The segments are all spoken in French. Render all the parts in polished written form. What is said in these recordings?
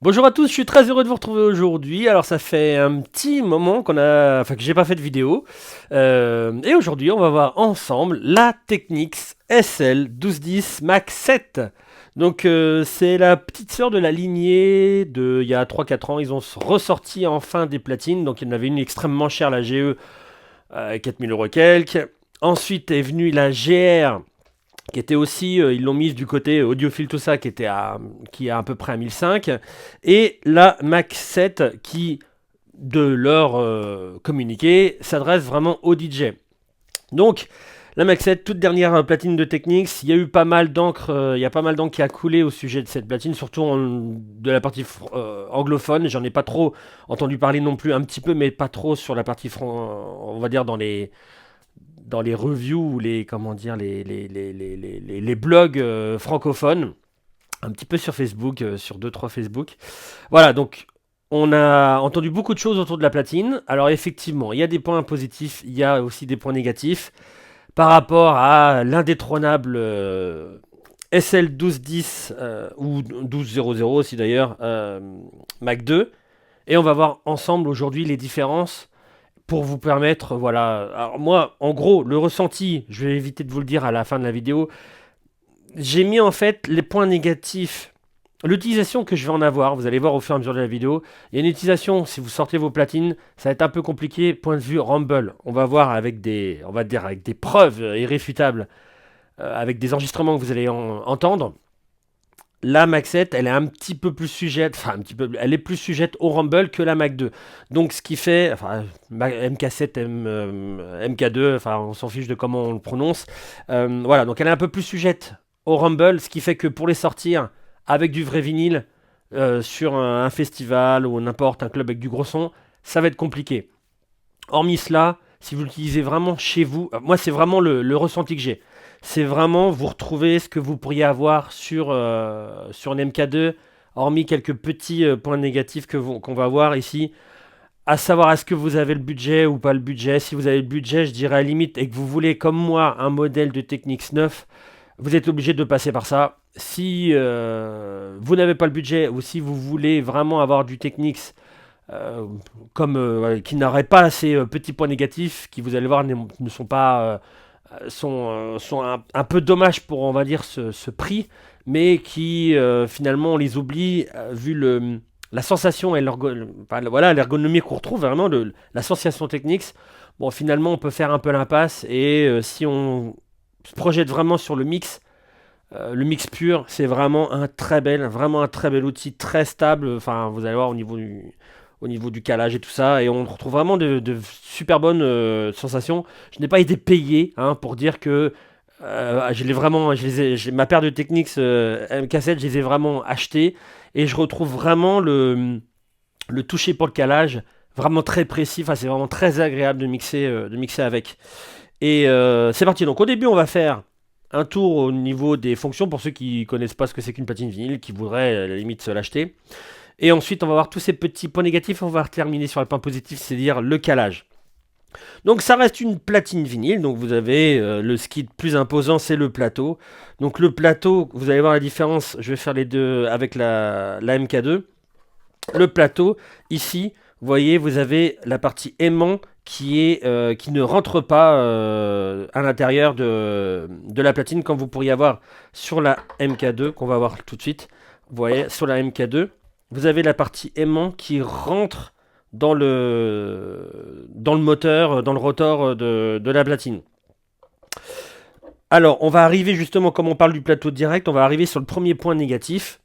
Bonjour à tous, je suis très heureux de vous retrouver aujourd'hui. Alors ça fait un petit moment que j'ai pas fait de vidéo. Et aujourd'hui on va voir ensemble la Technics SL1210 Max 7. Donc c'est la petite sœur de la lignée de il y a 3-4 ans. Ils ont ressorti enfin des platines. Donc il y en avait une extrêmement chère, la GE, 4000 euros quelques. Ensuite est venue la GR qui était aussi, ils l'ont mise du côté audiophile, tout ça, qui est à peu près à 1005, et la Mac 7 qui, de leur communiqué, s'adresse vraiment aux DJ. Donc, la Mac 7, toute dernière platine de Technics, il y a eu pas mal d'encre, il y a pas mal d'encre qui a coulé au sujet de cette platine, surtout de la partie anglophone. J'en ai pas trop entendu parler non plus, un petit peu, mais pas trop sur la partie, on va dire dans les reviews ou les blogs francophones, un petit peu sur Facebook, sur 2-3 Facebook. Voilà, donc on a entendu beaucoup de choses autour de la platine. Alors effectivement, il y a des points positifs, il y a aussi des points négatifs par rapport à l'indétrônable SL1210 ou 1200 aussi d'ailleurs, Mac 2. Et on va voir ensemble aujourd'hui les différences pour vous permettre, voilà. Alors moi, en gros, le ressenti, je vais éviter de vous le dire à la fin de la vidéo, j'ai mis en fait les points négatifs. L'utilisation que je vais en avoir, vous allez voir au fur et à mesure de la vidéo, il y a une utilisation, si vous sortez vos platines, ça va être un peu compliqué, point de vue Rumble. On va voir avec on va dire avec des preuves irréfutables, avec des enregistrements que vous allez entendre. La Mac 7, elle est un petit peu plus sujette, enfin un petit peu, elle est plus sujette au Rumble que la Mac 2. Donc ce qui fait, enfin MK7, MK2, enfin on s'en fiche de comment on le prononce. Voilà, donc elle est un peu plus sujette au Rumble, ce qui fait que pour les sortir avec du vrai vinyle sur un festival ou n'importe un club avec du gros son, ça va être compliqué. Hormis cela, si vous l'utilisez vraiment chez vous, moi c'est vraiment le ressenti que j'ai. C'est vraiment vous retrouver ce que vous pourriez avoir sur une MK2, hormis quelques petits points négatifs qu'on va voir ici. À savoir, est-ce que vous avez le budget ou pas le budget. Si vous avez le budget, je dirais à la limite, et que vous voulez, comme moi, un modèle de Technics 9, vous êtes obligé de passer par ça. Si vous n'avez pas le budget, ou si vous voulez vraiment avoir du Technics euh, qui n'aurait pas ces petits points négatifs qui vous allez voir ne sont pas sont un peu dommages pour on va dire ce prix, mais qui finalement on les oublie vu la sensation et voilà l'ergonomie qu'on retrouve vraiment la sensation technique. Bon, finalement on peut faire un peu l'impasse, et si on se projette vraiment sur le mix pur, c'est vraiment vraiment un très bel outil, très stable. Enfin, vous allez voir au niveau du calage et tout ça, et on retrouve vraiment de super bonnes sensations. Je n'ai pas été payé hein, pour dire que je l'ai vraiment, ma paire de Technics MK7, je les ai vraiment achetés, et je retrouve vraiment le toucher pour le calage, vraiment très précis. Enfin, c'est vraiment très agréable de mixer avec. Et c'est parti. Donc au début, on va faire un tour au niveau des fonctions pour ceux qui connaissent pas ce que c'est qu'une platine vinyle, qui voudraient à la limite se l'acheter. Et ensuite, on va voir tous ces petits points négatifs. On va terminer sur les points positifs, c'est-à-dire le calage. Donc ça reste une platine vinyle. Donc vous avez le ce qui est plus imposant, c'est le plateau. Donc le plateau, vous allez voir la différence. Je vais faire les deux avec la MK2. Le plateau, ici, vous voyez, vous avez la partie aimant qui ne rentre pas à l'intérieur de la platine, comme vous pourriez avoir sur la MK2, qu'on va voir tout de suite. Vous voyez, sur la MK2, vous avez la partie aimant qui rentre dans le moteur, dans le rotor de la platine. Alors, on va arriver justement, comme on parle du plateau direct, on va arriver sur le premier point négatif.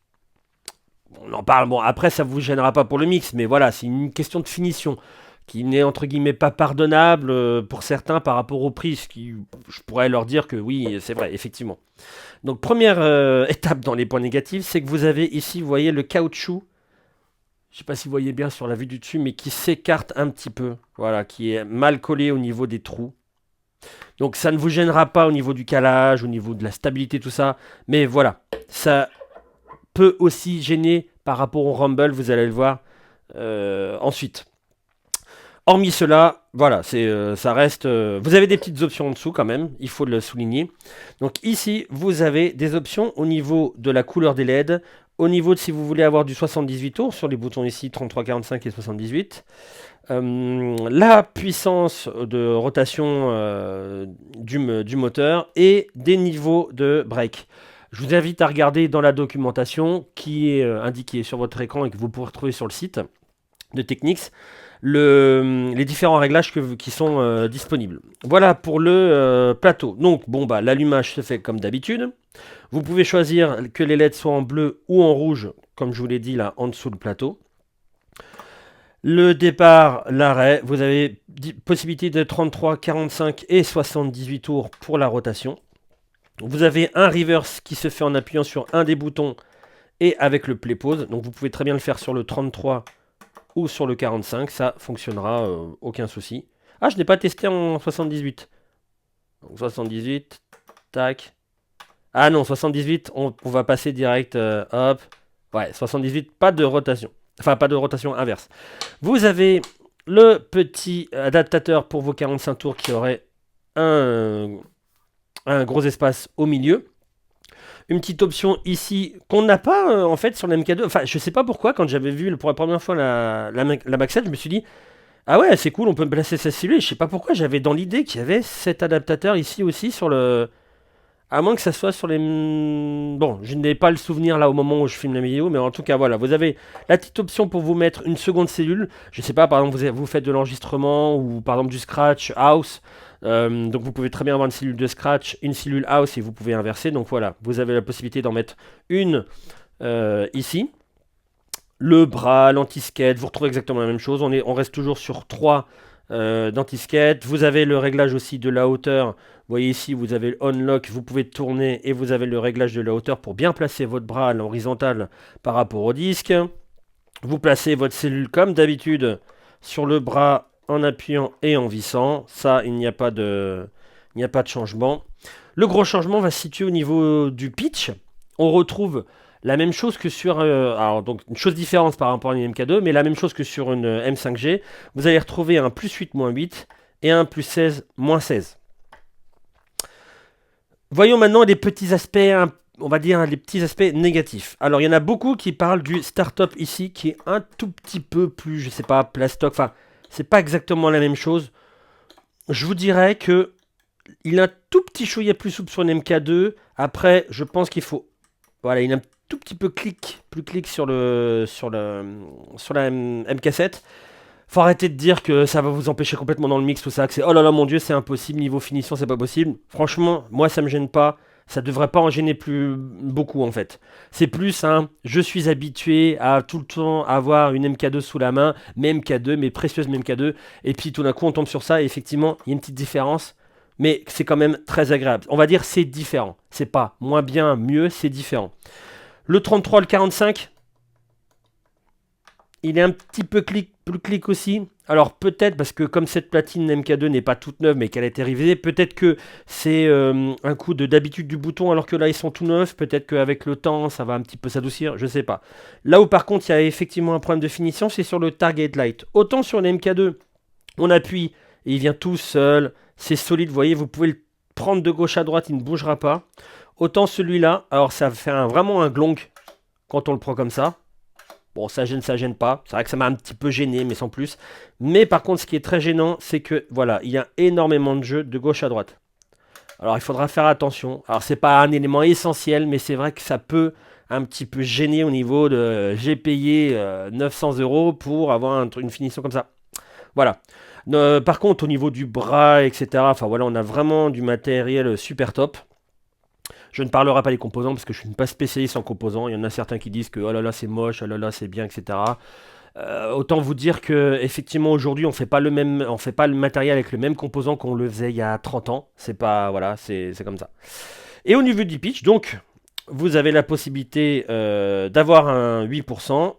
On en parle, bon, après ça vous gênera pas pour le mix, mais voilà, c'est une question de finition qui n'est entre guillemets pas pardonnable pour certains par rapport au prix, ce qui, je pourrais leur dire que oui, c'est vrai, effectivement. Donc première étape dans les points négatifs, c'est que vous avez ici, vous voyez le caoutchouc, je sais pas si vous voyez bien sur la vue du dessus, mais qui s'écarte un petit peu, voilà, qui est mal collé au niveau des trous. Donc ça ne vous gênera pas au niveau du calage, au niveau de la stabilité, tout ça, mais voilà, ça peut aussi gêner par rapport au Rumble, vous allez le voir ensuite. Hormis cela, voilà, ça reste. Vous avez des petites options en dessous quand même, il faut le souligner. Donc ici, vous avez des options au niveau de la couleur des LED, au niveau de si vous voulez avoir du 78 tours sur les boutons ici 33, 45 et 78. La puissance de rotation du moteur et des niveaux de break. Je vous invite à regarder dans la documentation qui est indiquée sur votre écran et que vous pourrez retrouver sur le site de Technics, les différents réglages qui sont disponibles. Voilà pour le plateau. Donc bon bah l'allumage se fait comme d'habitude. Vous pouvez choisir que les LED soient en bleu ou en rouge, comme je vous l'ai dit là en dessous le plateau. Le départ, l'arrêt, vous avez possibilité de 33, 45 et 78 tours pour la rotation. Vous avez un reverse qui se fait en appuyant sur un des boutons et avec le play pause. Donc vous pouvez très bien le faire sur le 33 ou sur le 45, ça fonctionnera, aucun souci. Ah, je n'ai pas testé en 78. Donc 78, tac. Ah non, 78, on va passer direct, hop. Ouais, 78, pas de rotation. Enfin, pas de rotation inverse. Vous avez le petit adaptateur pour vos 45 tours qui aurait un gros espace au milieu. Une petite option ici qu'on n'a pas en fait sur la MK2. Enfin, je sais pas pourquoi, quand j'avais vu pour la première fois la Max 7, je me suis dit ah ouais, c'est cool, on peut placer cette cellule. Je sais pas pourquoi, j'avais dans l'idée qu'il y avait cet adaptateur ici aussi sur le. À moins que ça soit sur les. Bon, je n'ai pas le souvenir là au moment où je filme la vidéo, mais en tout cas, voilà. Vous avez la petite option pour vous mettre une seconde cellule. Je sais pas, par exemple, vous faites de l'enregistrement ou par exemple du scratch house. Donc vous pouvez très bien avoir une cellule de scratch, une cellule house et vous pouvez inverser. Donc voilà, vous avez la possibilité d'en mettre une ici. Le bras, l'anti-skate, vous retrouvez exactement la même chose. On reste toujours sur 3 d'anti-skate. Vous avez le réglage aussi de la hauteur. Vous voyez ici, vous avez le on-lock, vous pouvez tourner et vous avez le réglage de la hauteur pour bien placer votre bras à l'horizontale par rapport au disque. Vous placez votre cellule comme d'habitude sur le bras en appuyant et en vissant. Ça, il n'y a pas de changement. Le gros changement va se situer au niveau du pitch. On retrouve la même chose que sur... alors, donc, une chose différente par rapport à une MK2, mais la même chose que sur une M5G. Vous allez retrouver un +8, -8 et un +16, -16. Voyons maintenant les petits aspects, on va dire les petits aspects négatifs. Alors, il y en a beaucoup qui parlent du Startup ici, qui est un tout petit peu plus, je sais pas, plastoc. Enfin, c'est pas exactement la même chose. Je vous dirais que il a un tout petit chouïa plus souple sur une MK2. Après, je pense qu'il faut... Voilà, il a un tout petit peu plus clic sur la MK7. Faut arrêter de dire que ça va vous empêcher complètement dans le mix, tout ça, que c'est oh là là mon dieu, c'est impossible, niveau finition, c'est pas possible. Franchement, moi ça me gêne pas. Ça devrait pas en gêner plus beaucoup en fait. C'est plus je suis habitué à tout le temps avoir une MK2 sous la main, mes MK2, mes précieuses MK2, et puis tout d'un coup on tombe sur ça, et effectivement, il y a une petite différence. Mais c'est quand même très agréable. On va dire c'est différent. C'est pas moins bien, mieux, c'est différent. Le 33, le 45, il est un petit peu plus clic aussi. Alors peut-être parce que comme cette platine MK2 n'est pas toute neuve mais qu'elle a été révisée, peut-être que c'est un coup d'habitude du bouton alors que là ils sont tout neufs. Peut-être qu'avec le temps ça va un petit peu s'adoucir, je sais pas. Là où par contre il y a effectivement un problème de finition, c'est sur le target light. Autant sur les MK2, on appuie et il vient tout seul. C'est solide, vous voyez, vous pouvez le prendre de gauche à droite, il ne bougera pas. Autant celui-là, alors ça fait vraiment un glonk quand on le prend comme ça. Bon, ça gêne pas. C'est vrai que ça m'a un petit peu gêné, mais sans plus. Mais par contre, ce qui est très gênant, c'est que, voilà, il y a énormément de jeux de gauche à droite. Alors, il faudra faire attention. Alors, c'est pas un élément essentiel, mais c'est vrai que ça peut un petit peu gêner au niveau de... J'ai payé 900 € pour avoir une finition comme ça. Voilà. Par contre, au niveau du bras, etc., enfin voilà, on a vraiment du matériel super top. Je ne parlerai pas des composants parce que je ne suis pas spécialiste en composants. Il y en a certains qui disent que oh là là c'est moche, oh là là c'est bien, etc. Autant vous dire que effectivement aujourd'hui on fait pas le matériel avec le même composant qu'on le faisait il y a 30 ans. C'est pas voilà, c'est comme ça. Et au niveau du pitch, donc vous avez la possibilité d'avoir un 8%,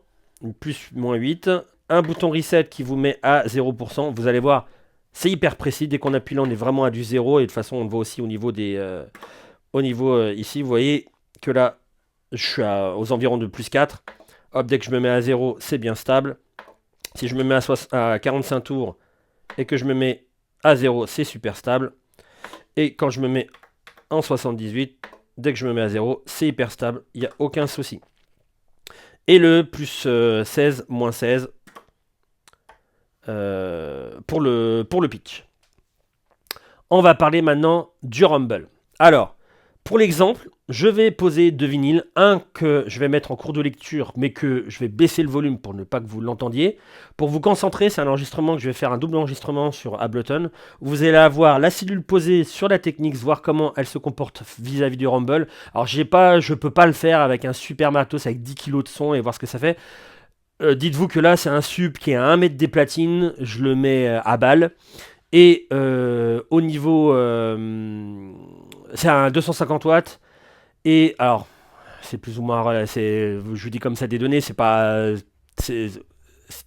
plus moins 8, un bouton reset qui vous met à 0%. Vous allez voir, c'est hyper précis. Dès qu'on appuie là, on est vraiment à du 0. Et de toute façon, on le voit aussi au niveau des... ici, vous voyez que là, je suis aux environs de plus 4. Hop, dès que je me mets à 0, c'est bien stable. Si je me mets à 45 tours et que je me mets à 0, c'est super stable. Et quand je me mets en 78, dès que je me mets à 0, c'est hyper stable. Il n'y a aucun souci. et le plus 16, moins 16 pour le pitch. On va parler maintenant du rumble. Alors, pour l'exemple, je vais poser deux vinyles, un que je vais mettre en cours de lecture, mais que je vais baisser le volume pour ne pas que vous l'entendiez. Pour vous concentrer, c'est un enregistrement que je vais faire un double enregistrement sur Ableton. Vous allez avoir la cellule posée sur la Technics, voir comment elle se comporte vis-à-vis du rumble. Alors, je peux pas le faire avec un super matos avec 10 kg de son et voir ce que ça fait. Dites-vous que là, c'est un sub qui est à 1 mètre des platines, je le mets à balle. Et au niveau, c'est un 250 watts. Et alors, c'est plus ou moins, voilà, je vous dis comme ça des données, c'est pas,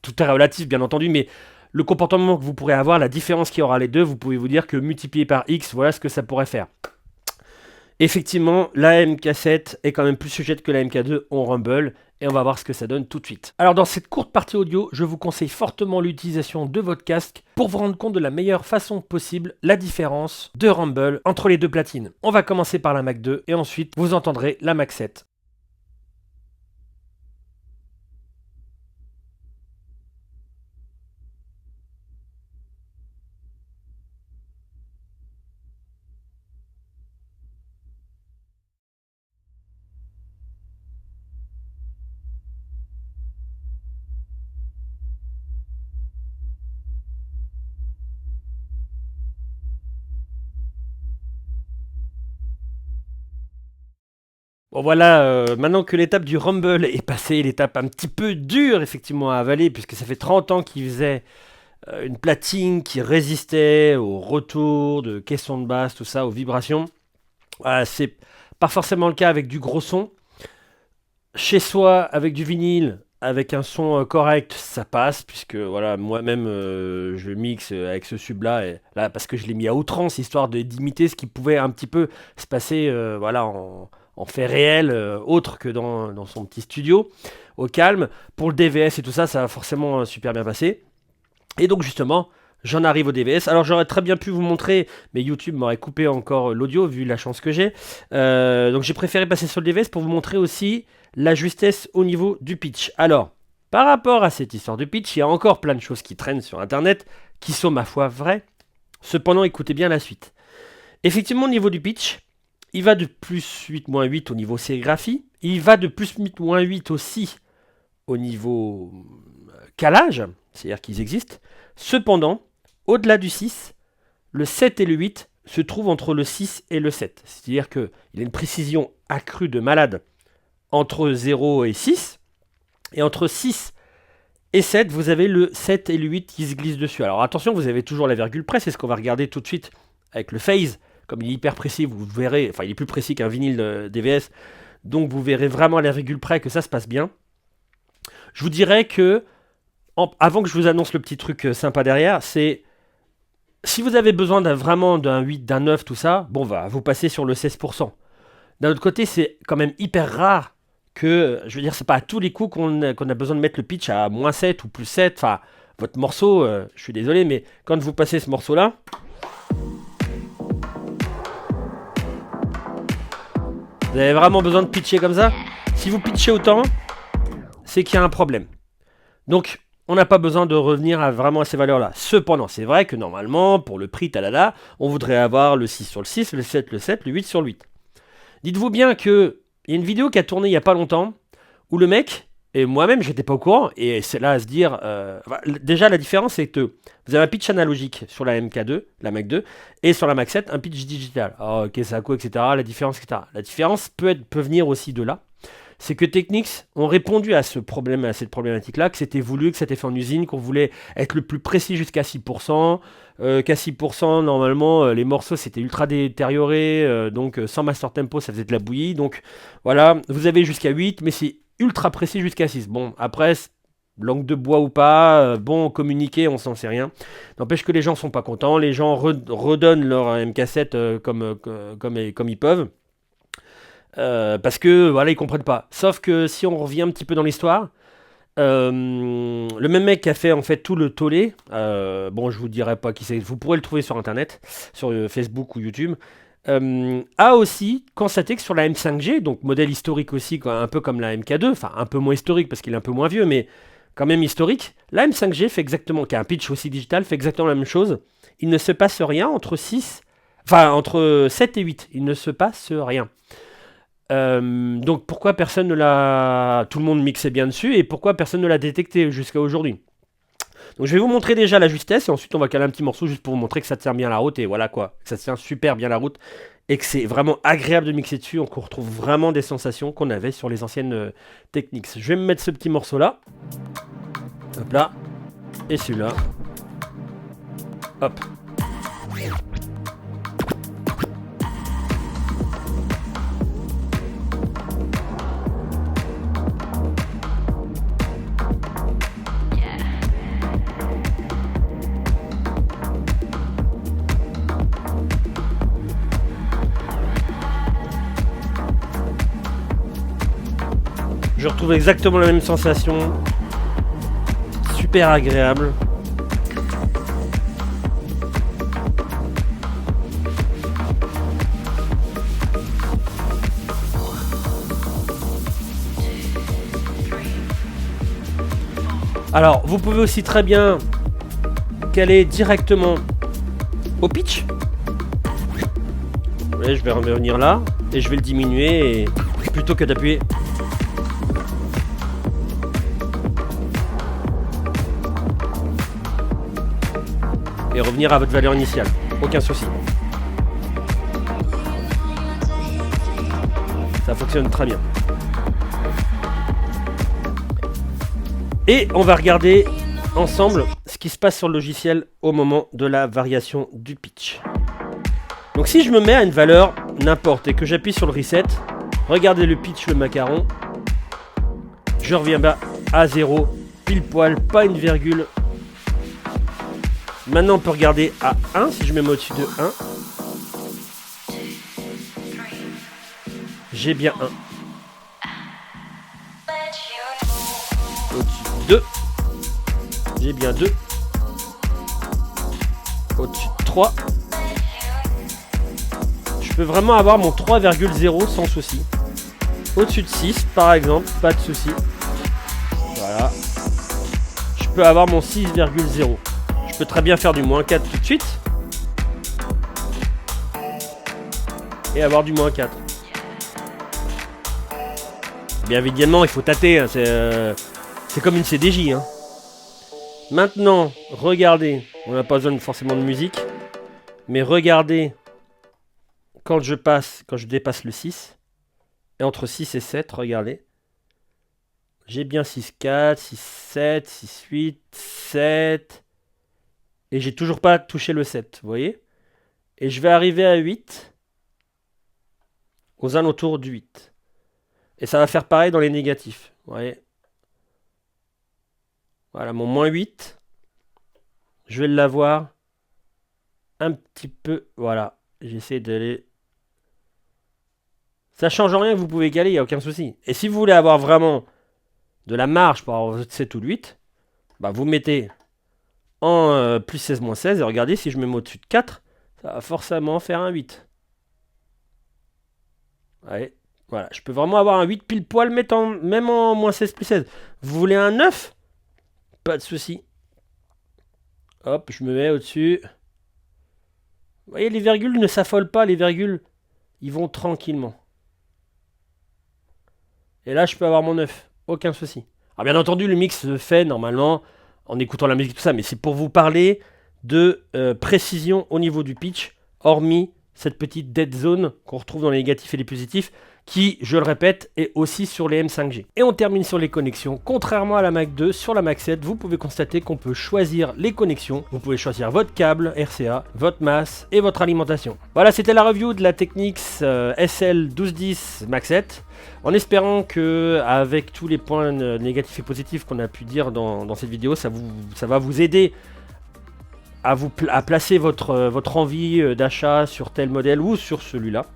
tout est relatif bien entendu, mais le comportement que vous pourrez avoir, la différence qu'il y aura les deux, vous pouvez vous dire que multiplié par X, voilà ce que ça pourrait faire. Effectivement, la MK7 est quand même plus sujette que la MK2 en rumble, et on va voir ce que ça donne tout de suite. Alors dans cette courte partie audio, je vous conseille fortement l'utilisation de votre casque pour vous rendre compte de la meilleure façon possible la différence de rumble entre les deux platines. On va commencer par la Mac 2 et ensuite vous entendrez la Mac 7. Bon voilà, maintenant que l'étape du rumble est passée, l'étape un petit peu dure effectivement à avaler, puisque ça fait 30 ans qu'il faisait une platine qui résistait au retour de caissons de basse, tout ça, aux vibrations. Voilà, c'est pas forcément le cas avec du gros son. Chez soi, avec du vinyle, avec un son correct, ça passe, puisque voilà, moi-même je mixe avec ce sub-là, et là, parce que je l'ai mis à outrance, histoire d'imiter ce qui pouvait un petit peu se passer voilà, en fait réel, autre que dans son petit studio, au calme. Pour le DVS et tout ça, ça va forcément super bien passer. Et donc justement, j'en arrive au DVS. Alors j'aurais très bien pu vous montrer, mais YouTube m'aurait coupé encore l'audio vu la chance que j'ai. Donc j'ai préféré passer sur le DVS pour vous montrer aussi la justesse au niveau du pitch. Alors, par rapport à cette histoire de pitch, il y a encore plein de choses qui traînent sur Internet, qui sont ma foi vraies. Cependant, écoutez bien la suite. Effectivement, au niveau du pitch, il va de plus 8-8 au niveau sérigraphie. Il va de plus 8-8 aussi au niveau calage, c'est-à-dire qu'ils existent. Cependant, au-delà du 6, le 7 et le 8 se trouvent entre le 6 et le 7. C'est-à-dire qu'il a une précision accrue de malade entre 0 et 6. Et entre 6 et 7, vous avez le 7 et le 8 qui se glissent dessus. Alors attention, vous avez toujours la virgule près, c'est ce qu'on va regarder tout de suite avec le phase. Comme il est hyper précis, vous verrez, enfin il est plus précis qu'un vinyle DVS, donc vous verrez vraiment à la virgule près que ça se passe bien. Je vous dirais que, avant que je vous annonce le petit truc sympa derrière, c'est si vous avez besoin vraiment d'un 8, d'un 9, tout ça, bon, vous passez sur le 16%. D'un autre côté, c'est quand même hyper rare que, je veux dire, c'est pas à tous les coups qu'on a besoin de mettre le pitch à moins 7 ou plus 7. Enfin, votre morceau, je suis désolé, mais quand vous passez ce morceau-là, vous avez vraiment besoin de pitcher comme ça. Si vous pitchez autant, c'est qu'il y a un problème. Donc, on n'a pas besoin de revenir vraiment à ces valeurs-là. Cependant, c'est vrai que normalement, pour le prix talala, on voudrait avoir le 6 sur le 6, le 7 le 7, le 8 sur le 8. Dites-vous bien que il y a une vidéo qui a tourné il n'y a pas longtemps, où le mec, et moi-même j'étais pas au courant, et c'est là à se dire, déjà la différence c'est que vous avez un pitch analogique sur la MK2, la Mac 2, et sur la Mac 7, un pitch digital. Alors, ok, ça a quoi, etc. La différence, etc. La différence peut venir aussi de là. C'est que Technics ont répondu à ce problème, à cette problématique-là, que c'était voulu, que c'était fait en usine, qu'on voulait être le plus précis jusqu'à 6%, qu'à 6%, normalement, les morceaux c'était ultra détérioré, donc sans master tempo, ça faisait de la bouillie. Donc voilà, vous avez jusqu'à 8, mais c'est ultra précis jusqu'à 6. Bon, après, langue de bois ou pas, bon, communiquer, on s'en sait rien. N'empêche que les gens sont pas contents, les gens redonnent leur MK7 comme ils peuvent. Parce que voilà, ils comprennent pas. Sauf que si on revient un petit peu dans l'histoire, le même mec qui a fait en fait tout le tollé, bon, je vous dirai pas qui c'est, vous pourrez le trouver sur internet, sur Facebook ou YouTube. a aussi constaté que sur la M5G, donc modèle historique aussi, un peu comme la MK2, enfin un peu moins historique parce qu'il est un peu moins vieux, mais quand même historique, la M5G fait exactement, qui a un pitch aussi digital, fait exactement la même chose. Il ne se passe rien entre 7 et 8, il ne se passe rien. Donc pourquoi personne ne l'a... Tout le monde mixait bien dessus, et pourquoi personne ne l'a détecté jusqu'à aujourd'hui? Donc je vais vous montrer déjà la justesse, et ensuite on va caler un petit morceau juste pour vous montrer que ça tient bien la route, et voilà quoi, que ça tient super bien la route, et que c'est vraiment agréable de mixer dessus, on retrouve vraiment des sensations qu'on avait sur les anciennes Technics. Je vais me mettre ce petit morceau là, hop là, et celui-là, hop. Je retrouve exactement la même sensation, super agréable. Alors, vous pouvez aussi très bien caler directement au pitch. Ouais, je vais revenir là et je vais le diminuer et plutôt que d'appuyer. Et revenir à votre valeur initiale. Aucun souci. Ça fonctionne très bien. Et on va regarder ensemble ce qui se passe sur le logiciel au moment de la variation du pitch. Donc si je me mets à une valeur n'importe et que j'appuie sur le reset, regardez le pitch, le macaron. Je reviens bas à 0, pile poil, pas une virgule. Maintenant on peut regarder à 1 si je mets au-dessus de 1. J'ai bien 1. Au-dessus de 2. J'ai bien 2. Au-dessus de 3. Je peux vraiment avoir mon 3,0 sans souci. Au-dessus de 6 par exemple, pas de souci. Voilà. Je peux avoir mon 6,0. Je peux très bien faire du moins 4 tout de suite. Et avoir du moins 4. Bien évidemment, il faut tâter. Hein, c'est comme une CDJ. Hein. Maintenant, regardez. On n'a pas besoin forcément de musique. Mais regardez. Quand je dépasse le 6. Et entre 6 et 7, regardez. J'ai bien 6, 4, 6, 7, 6, 8, 7. Et j'ai toujours pas touché le 7, vous voyez? Et je vais arriver à 8. Aux alentours du 8. Et ça va faire pareil dans les négatifs. Vous voyez? Voilà, mon moins 8. Je vais l'avoir un petit peu. Voilà. J'essaie d'aller. Ça change rien, vous pouvez caler, il n'y a aucun souci. Et si vous voulez avoir vraiment de la marge pour avoir votre 7 ou le 8, bah vous mettez en plus 16 moins 16. Et regardez, si je me mets au-dessus de 4, ça va forcément faire un 8. Allez. Voilà, je peux vraiment avoir un 8 pile poil, même en moins 16 plus 16. Vous voulez un 9? Pas de souci. Hop, je me mets au-dessus. Vous voyez, les virgules ne s'affolent pas, les virgules, ils vont tranquillement. Et là, je peux avoir mon 9, aucun souci. Alors bien entendu, le mix se fait normalement en écoutant la musique, tout ça, mais c'est pour vous parler de précision au niveau du pitch, hormis cette petite dead zone qu'on retrouve dans les négatifs et les positifs, qui, je le répète, est aussi sur les M5G. Et on termine sur les connexions. Contrairement à la Mac 2, sur la Mac 7, vous pouvez constater qu'on peut choisir les connexions. Vous pouvez choisir votre câble RCA, votre masse et votre alimentation. Voilà, c'était la review de la Technics SL1210 Mac 7. En espérant que, avec tous les points négatifs et positifs qu'on a pu dire dans cette vidéo, ça va vous aider à placer votre envie d'achat sur tel modèle ou sur celui-là.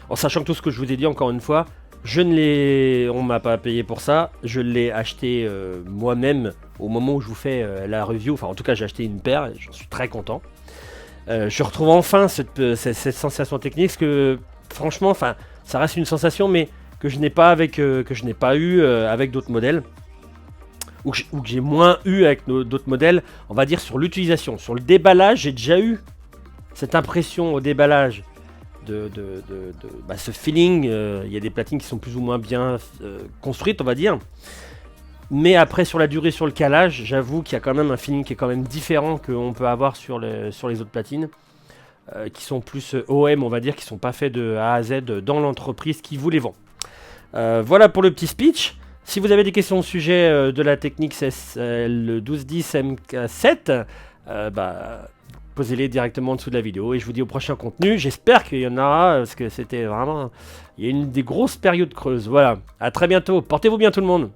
En sachant que tout ce que je vous ai dit, encore une fois, on m'a pas payé pour ça, je l'ai acheté moi-même au moment où je vous fais la review, enfin en tout cas j'ai acheté une paire et j'en suis très content. Je retrouve enfin cette sensation technique, parce que franchement, enfin, ça reste une sensation, mais que je n'ai pas eu avec d'autres modèles, ou que j'ai moins eu avec d'autres modèles, on va dire sur l'utilisation. Sur le déballage, j'ai déjà eu cette impression au déballage bah, ce feeling. Il y a des platines qui sont plus ou moins bien construites, on va dire. Mais après, sur la durée, sur le calage, j'avoue qu'il y a quand même un feeling qui est quand même différent qu'on peut avoir sur les autres platines. Qui sont plus OM, on va dire, qui sont pas faits de A à Z dans l'entreprise qui vous les vend. Voilà pour le petit speech. Si vous avez des questions au sujet de la technique CSL 1210 MK7, bah, posez-les directement en dessous de la vidéo. Et je vous dis au prochain contenu. J'espère qu'il y en aura, parce que c'était vraiment... Il y a une des grosses périodes creuses. Voilà, à très bientôt. Portez-vous bien tout le monde.